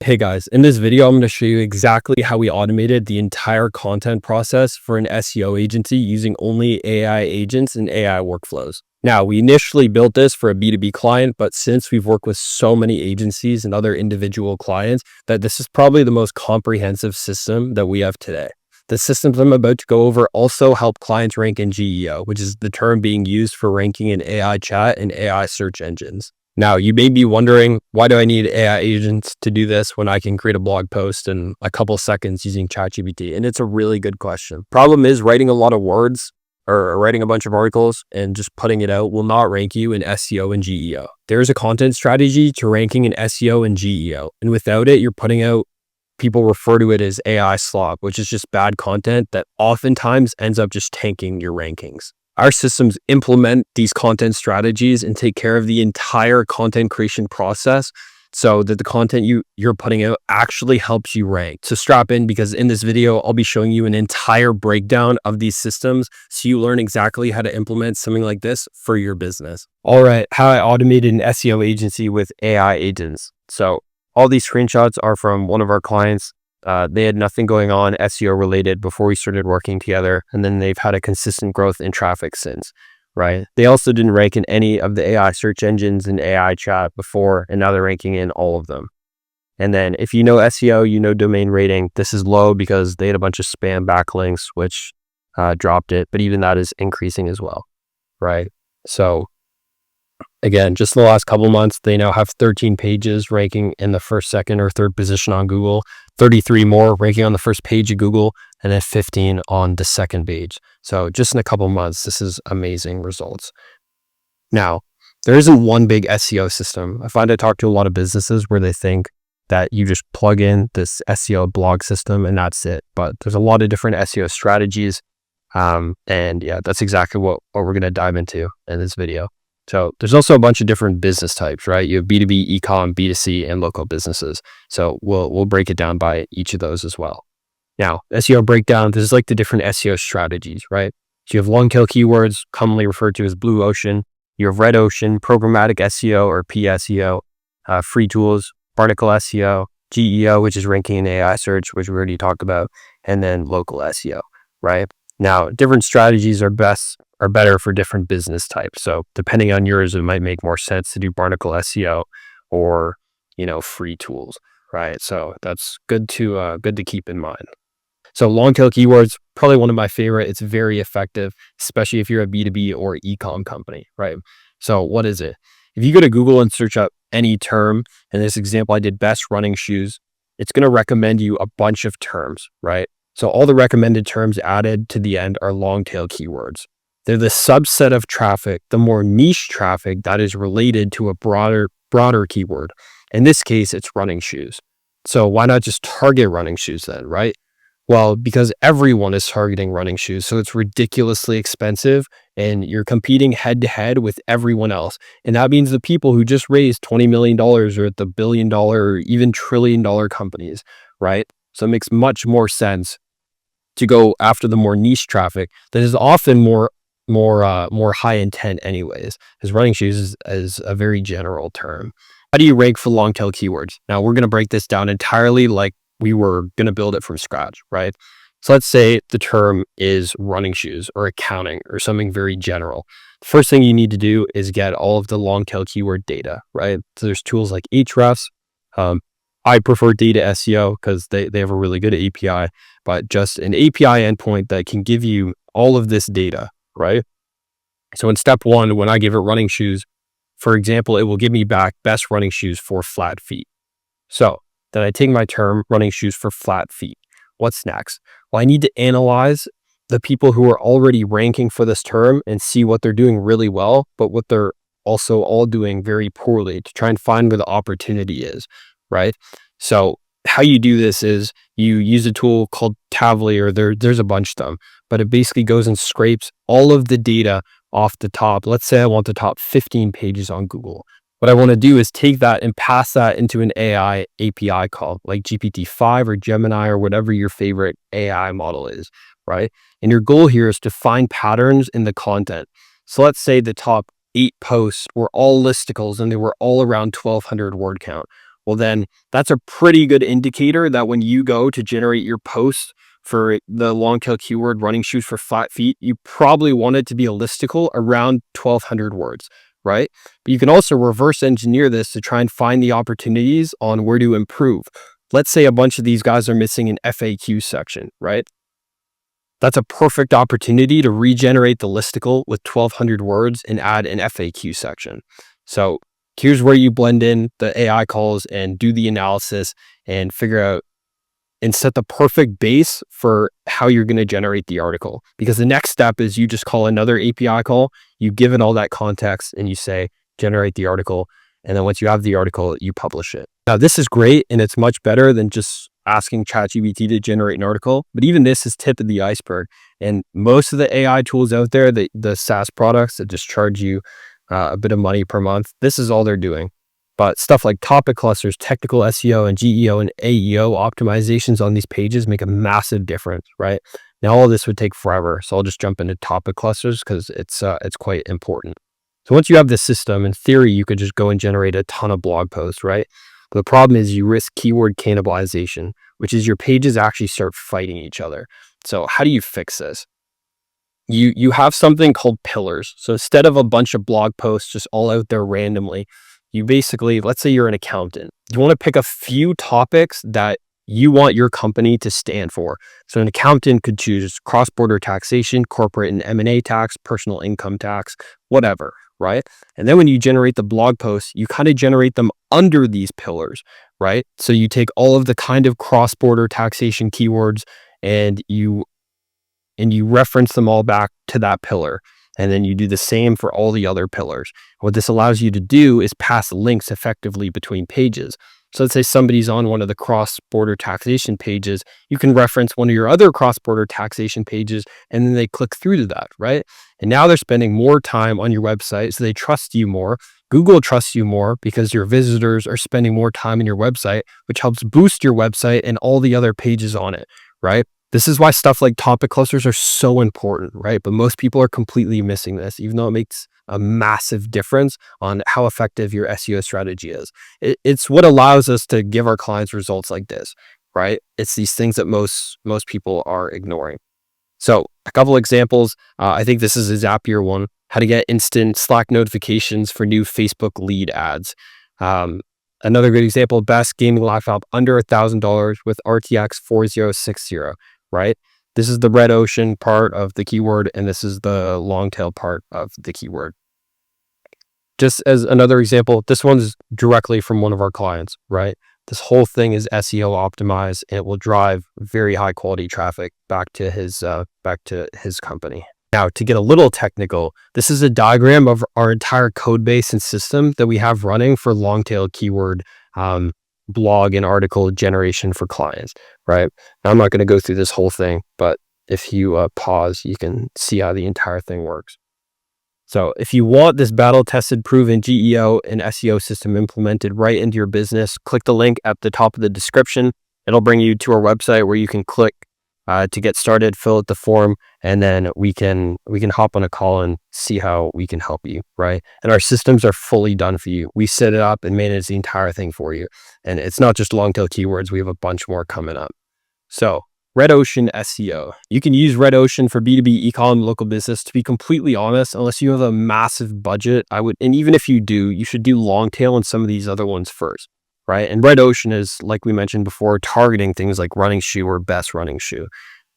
Hey guys, in this video, I'm going to show you exactly how we automated the entire content process for an SEO agency using only AI agents and AI workflows. Now, we initially built this for a B2B client, but since we've worked with so many agencies and other individual clients, that this is probably the most comprehensive system that we have today. The systems I'm about to go over also help clients rank in GEO, which is the term being used for ranking in AI chat and AI search engines. Now, you may be wondering, why do I need AI agents to do this when I can create a blog post in a couple seconds using ChatGPT? And it's a really good question. Problem is, writing a lot of words or writing a bunch of articles and just putting it out will not rank you in SEO and GEO. There's a content strategy to ranking in SEO and GEO. And without it, you're putting out, people refer to it as AI slop, which is just bad content that oftentimes ends up just tanking your rankings. Our systems implement these content strategies and take care of the entire content creation process so that the content you're putting out actually helps you rank. So strap in, because in this video, I'll be showing you an entire breakdown of these systems so you learn exactly how to implement something like this for your business. All right, how I automated an SEO agency with AI agents. So all these screenshots are from one of our clients. They had nothing going on SEO related before we started working together, and then they've had a consistent growth in traffic since, right? They also didn't rank in any of the AI search engines and AI chat before, and now they're ranking in all of them. And then if you know SEO, you know domain rating. This is low because they had a bunch of spam backlinks, which dropped it, but even that is increasing as well, right? So again, just in the last couple months, they now have 13 pages ranking in the first, second, or third position on Google, 33 more ranking on the first page of Google, and then 15 on the second page. So just in a couple months, this is amazing results. Now, there isn't one big SEO system. I find I talk to a lot of businesses where they think that you just plug in this SEO blog system and that's it. But there's a lot of different SEO strategies. And yeah, that's exactly what we're going to dive into in this video. So there's also a bunch of different business types, right? You have B2B, e-com, B2C, and local businesses. So we'll break it down by each of those as well. Now, SEO breakdown, this is like the different SEO strategies, right? So you have long tail keywords, commonly referred to as blue ocean. You have red ocean, programmatic SEO or PSEO, free tools, Barnacle SEO, GEO, which is ranking in AI search, which we already talked about, and then local SEO, right? Now, different strategies are better for different business types. So depending on yours, it might make more sense to do Barnacle SEO or, free tools, right? So that's good to keep in mind. So long tail keywords, probably one of my favorite. It's very effective, especially if you're a B2B or e-com company, right? So what is it? If you go to Google and search up any term, in this example, I did best running shoes, it's going to recommend you a bunch of terms, right? So all the recommended terms added to the end are long tail keywords. They're the subset of traffic, the more niche traffic that is related to a broader keyword. In this case, it's running shoes. So why not just target running shoes then, right? Well, because everyone is targeting running shoes, so it's ridiculously expensive and you're competing head to head with everyone else. And that means the people who just raised $20 million are at the $1 billion or even $1 trillion companies, right? So it makes much more sense to go after the more niche traffic that is often more high intent anyways, because running shoes is a very general term. How do you rank for long tail keywords? Now we're going to break this down entirely like we were going to build it from scratch, right? So let's say the term is running shoes or accounting or something very general. The first thing you need to do is get all of the long tail keyword data, right? So there's tools like Ahrefs. I prefer Data SEO because they have a really good API, but just an API endpoint that can give you all of this data, right? So in step one, when I give it running shoes, for example, it will give me back best running shoes for flat feet. So then I take my term running shoes for flat feet. What's next? Well, I need to analyze the people who are already ranking for this term and see what they're doing really well, but what they're also all doing very poorly to try and find where the opportunity is, right? So how you do this is you use a tool called Tavily, or there's a bunch of them, but it basically goes and scrapes all of the data off the top. Let's say I want the top 15 pages on Google. What I want to do is take that and pass that into an AI API call like GPT-5 or Gemini or whatever your favorite AI model is, right? And your goal here is to find patterns in the content. So let's say the top 8 posts were all listicles and they were all around 1,200 word count. well, then that's a pretty good indicator that when you go to generate your post for the long tail keyword running shoes for flat feet, you probably want it to be a listicle around 1,200 words, right? But you can also reverse engineer this to try and find the opportunities on where to improve. Let's say a bunch of these guys are missing an FAQ section, right? That's a perfect opportunity to regenerate the listicle with 1,200 words and add an FAQ section. So here's where you blend in the AI calls and do the analysis and figure out and set the perfect base for how you're going to generate the article. Because the next step is you just call another API call, you give it all that context, and you say, generate the article. And then once you have the article, you publish it. Now, this is great, and it's much better than just asking ChatGPT to generate an article. But even this is tip of the iceberg. And most of the AI tools out there, the SaaS products that just charge you a bit of money per month, this is all they're doing. But stuff like topic clusters, technical SEO and GEO and AEO optimizations on these pages make a massive difference, right? Now, all of this would take forever. So I'll just jump into topic clusters because it's quite important. So once you have this system, in theory, you could just go and generate a ton of blog posts, right? But the problem is you risk keyword cannibalization, which is your pages actually start fighting each other. So how do you fix this? You have something called pillars. So instead of a bunch of blog posts just all out there randomly, you basically, let's say you're an accountant. You want to pick a few topics that you want your company to stand for. So an accountant could choose cross-border taxation, corporate and M&A tax, personal income tax, whatever, right? And then when you generate the blog posts, you kind of generate them under these pillars, right? So you take all of the kind of cross-border taxation keywords and you reference them all back to that pillar. And then you do the same for all the other pillars. What this allows you to do is pass links effectively between pages. So let's say somebody's on one of the cross-border taxation pages, you can reference one of your other cross-border taxation pages, and then they click through to that, right? And now they're spending more time on your website, so they trust you more. Google trusts you more because your visitors are spending more time on your website, which helps boost your website and all the other pages on it, right? This is why stuff like topic clusters are so important, right? But most people are completely missing this, even though it makes a massive difference on how effective your SEO strategy is. It's what allows us to give our clients results like this, right? It's these things that most people are ignoring. So a couple examples. I think this is a Zapier one, how to get instant Slack notifications for new Facebook lead ads. Another good example, best gaming laptop under $1,000 with RTX 4060, right? This is the red ocean part of the keyword, and this is the long tail part of the keyword. Just as another example, this one's directly from one of our clients, right? This whole thing is SEO optimized, and it will drive very high quality traffic back to his company. Now, to get a little technical, this is a diagram of our entire code base and system that we have running for long tail keyword blog and article generation for clients, right? Now, I'm not going to go through this whole thing, but if you pause, you can see how the entire thing works. So if you want this battle-tested, proven GEO and SEO system implemented right into your business, click the link at the top of the description. It'll bring you to our website where you can click to get started, fill out the form, and then we can hop on a call and see how we can help you, right? And our systems are fully done for you. We set it up and manage the entire thing for you. And it's not just long tail keywords. We have a bunch more coming up. So Red Ocean SEO. You can use Red Ocean for B2B e-com local business. To be completely honest, unless you have a massive budget, and even if you do, you should do long tail and some of these other ones first, right? And Red Ocean is, like we mentioned before, targeting things like running shoe or best running shoe.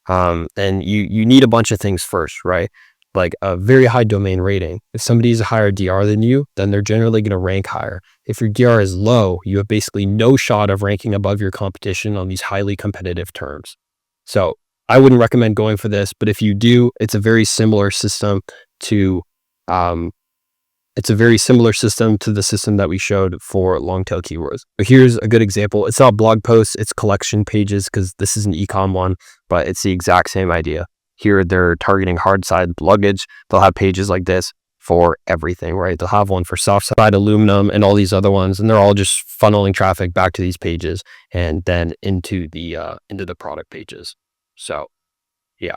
And you need a bunch of things first, right? Like a very high domain rating. If somebody's a higher DR than you, then they're generally going to rank higher. If your DR is low, you have basically no shot of ranking above your competition on these highly competitive terms. So I wouldn't recommend going for this, but if you do, it's a very similar system to the system that we showed for long tail keywords. But here's a good example. It's not blog posts, it's collection pages, because this is an ecom one, but it's the exact same idea. Here they're targeting hard side luggage. They'll have pages like this for everything, right? They'll have one for soft side aluminum and all these other ones, and they're all just funneling traffic back to these pages and then into the product pages. So yeah.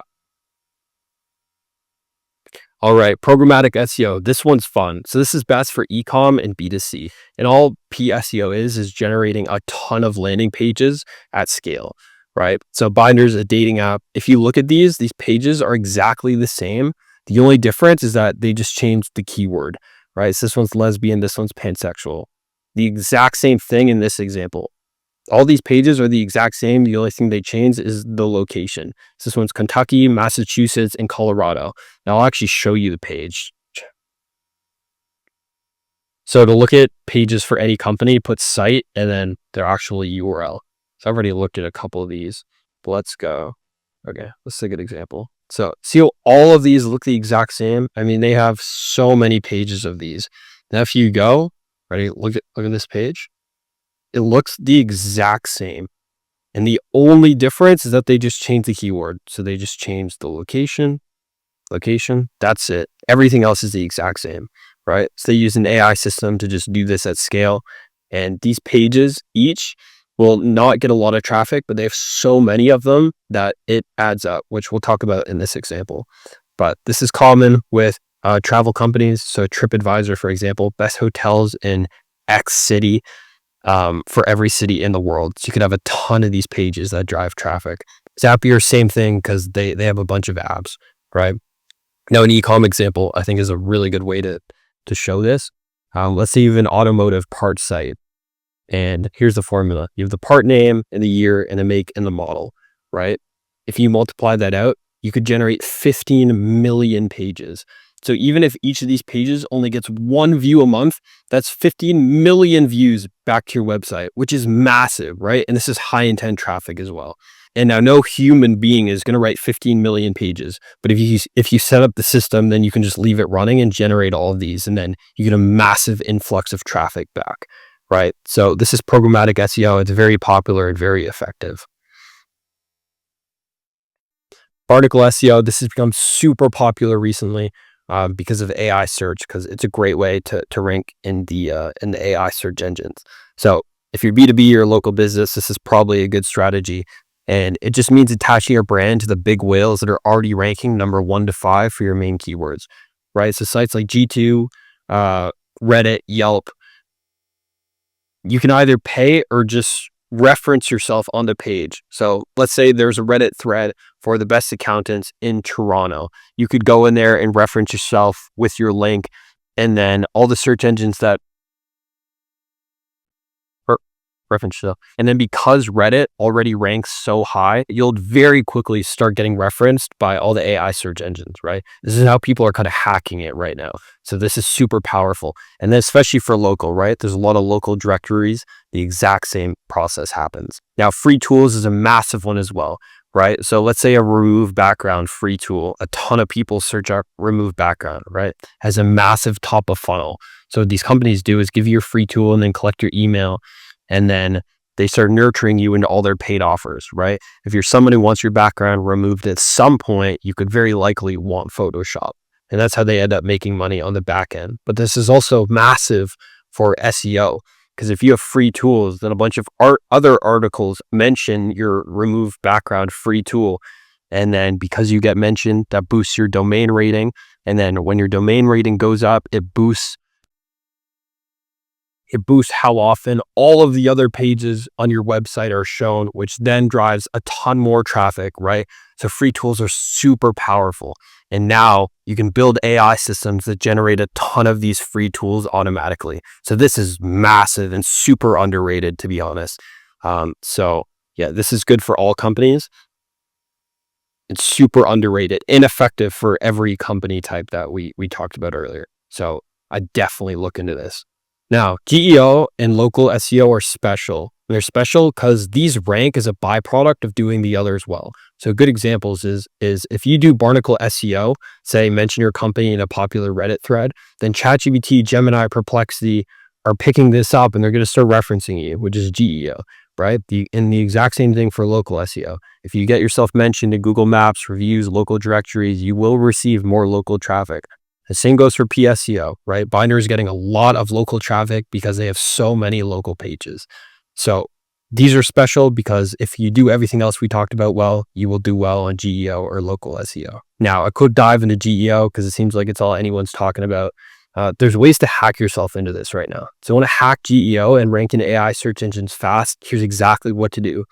All right, programmatic SEO. This one's fun. So this is best for e-com and B2C. And all PSEO is generating a ton of landing pages at scale, right? So Binder's a dating app. If you look at these pages are exactly the same. The only difference is that they just changed the keyword, right? So this one's lesbian, this one's pansexual. The exact same thing in this example. All these pages are the exact same. The only thing they changed is the location. So this one's Kentucky, Massachusetts, and Colorado. Now I'll actually show you the page. So to look at pages for any company, put site and then their actual URL. So I've already looked at a couple of these, but let's go. Okay, let's take an example. So see how all of these look the exact same? I mean, they have so many pages of these. Now if you go, ready, look at this page. It looks the exact same. And the only difference is that they just changed the keyword. So they just changed the location, that's it. Everything else is the exact same, right? So they use an AI system to just do this at scale. And these pages each will not get a lot of traffic, but they have so many of them that it adds up, which we'll talk about in this example. But this is common with travel companies. So TripAdvisor, for example, best hotels in X city. For every city in the world. So you could have a ton of these pages that drive traffic. Zapier, same thing, because they have a bunch of apps, right? Now, an e-com example, I think, is a really good way to show this. Let's say you have an automotive parts site. And here's the formula. You have the part name and the year and the make and the model, right? If you multiply that out, you could generate 15 million pages. So even if each of these pages only gets one view a month, that's 15 million views back to your website, which is massive, right? And this is high intent traffic as well. And now no human being is going to write 15 million pages, but if you set up the system, then you can just leave it running and generate all of these, and then you get a massive influx of traffic back, right? So this is programmatic SEO. It's very popular and very effective. Barnacle SEO, this has become super popular recently. Because of AI search, because it's a great way to rank in the AI search engines. So if you're B2B or a local business, this is probably a good strategy. And it just means attaching your brand to the big whales that are already ranking number 1 to 5 for your main keywords, right? So sites like G2, Reddit, Yelp, you can either pay or just reference yourself on the page. So let's say there's a Reddit thread for the best accountants in Toronto. You could go in there and reference yourself with your link, and then all the search engines that reference yourself. And then because Reddit already ranks so high, you'll very quickly start getting referenced by all the AI search engines, right? This is how people are kind of hacking it right now. So this is super powerful. And then especially for local, right? There's a lot of local directories. The exact same process happens. Now, free tools is a massive one as well, right? So let's say a remove background free tool. A ton of people search up remove background, right? Has a massive top of funnel. So what these companies do is give you your free tool and then collect your email. And then they start nurturing you into all their paid offers, right? If you're someone who wants your background removed at some point, you could very likely want Photoshop. And that's how they end up making money on the back end. But this is also massive for SEO, because if you have free tools, then a bunch of other articles mention your remove background free tool. And then because you get mentioned, that boosts your domain rating. And then when your domain rating goes up, it boosts how often all of the other pages on your website are shown, which then drives a ton more traffic, right? So free tools are super powerful. And now you can build AI systems that generate a ton of these free tools automatically. So this is massive and super underrated, to be honest. So yeah, this is good for all companies. It's super underrated, ineffective for every company type that we talked about earlier. So I definitely look into this. Now, GEO and local SEO are special. They're special because these rank as a byproduct of doing the others well. So good examples is if you do Barnacle SEO, say mention your company in a popular Reddit thread, then ChatGPT, Gemini, Perplexity are picking this up and they're going to start referencing you, which is GEO, right? And the exact same thing for local SEO. If you get yourself mentioned in Google Maps, reviews, local directories, you will receive more local traffic. The same goes for PSEO, right? Binder is getting a lot of local traffic because they have so many local pages. So These are special because if you do everything else we talked about well, you will do well on GEO or local SEO. Now, a quick dive into GEO because it seems like it's all anyone's talking about. There's ways to hack yourself into this right now. So, you want to hack GEO and rank in AI search engines fast? Here's exactly what to do.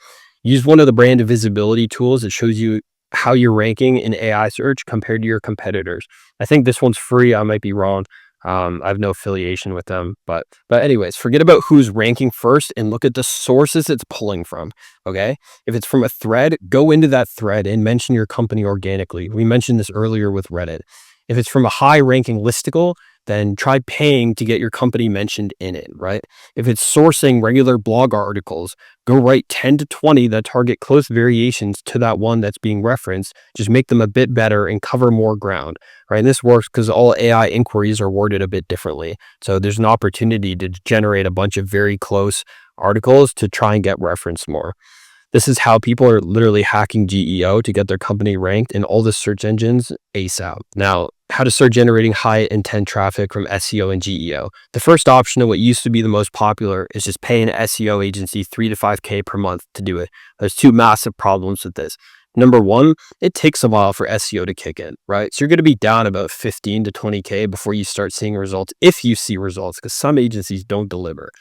Use one of the brand visibility tools that shows you how you're ranking in AI search compared to your competitors. I think this one's free. I might be wrong. I have no affiliation with them, but anyways, forget about who's ranking first and look at the sources it's pulling from. Okay, if it's from a thread, go into that thread and mention your company organically. We mentioned this earlier with Reddit. If it's from a high-ranking listicle, then try paying to get your company mentioned in it, right? If it's sourcing regular blog articles, go write 10 to 20 that target close variations to that one that's being referenced. Just make them a bit better and cover more ground, right? And this works because all AI inquiries are worded a bit differently. So there's an opportunity to generate a bunch of very close articles to try and get referenced more. This is how people are literally hacking GEO to get their company ranked in all the search engines ASAP. Now, how to start generating high intent traffic from SEO and GEO. The first option of what used to be the most popular is just pay an SEO agency 3 to 5K per month to do it. There's two massive problems with this. Number one, it takes a while for SEO to kick in, right? So you're going to be down about 15 to 20K before you start seeing results, if you see results, because some agencies don't deliver.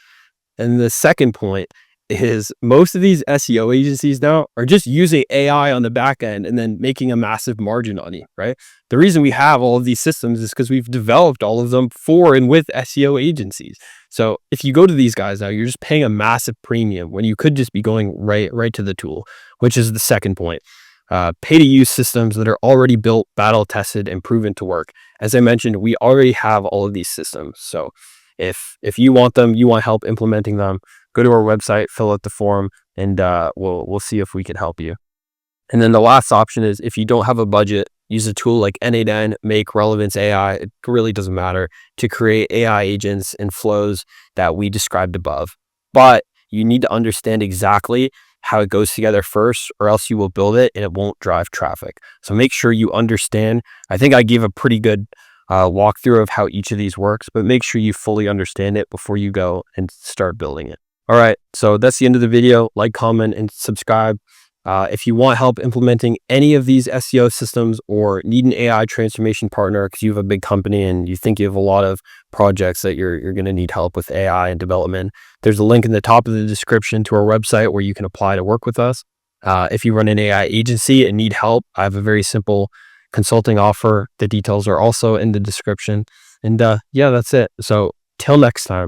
And the second point is most of these SEO agencies now are just using AI on the back end and then making a massive margin on you, right? The reason we have all of these systems is because we've developed all of them for and with SEO agencies. So if you go to these guys now, you're just paying a massive premium when you could just be going right to the tool, which is the second point. Pay to use systems that are already built, battle tested, and proven to work. As I mentioned, we already have all of these systems. So if you want them, you want help implementing them, go to our website, fill out the form, and we'll see if we can help you. And then the last option is if you don't have a budget, use a tool like N8N, Make, Relevance AI. It really doesn't matter to create AI agents and flows that we described above. But you need to understand exactly how it goes together first, or else you will build it and it won't drive traffic. So make sure you understand. I think I gave a pretty good walkthrough of how each of these works, but make sure you fully understand it before you go and start building it. All right, so that's the end of the video. Like, comment, and subscribe. If you want help implementing any of these SEO systems or need an AI transformation partner because you have a big company and you think you have a lot of projects that you're going to need help with AI and development, there's a link in the top of the description to our website where you can apply to work with us. If you run an AI agency and need help, I have a very simple consulting offer. The details are also in the description. And yeah, that's it. So till next time.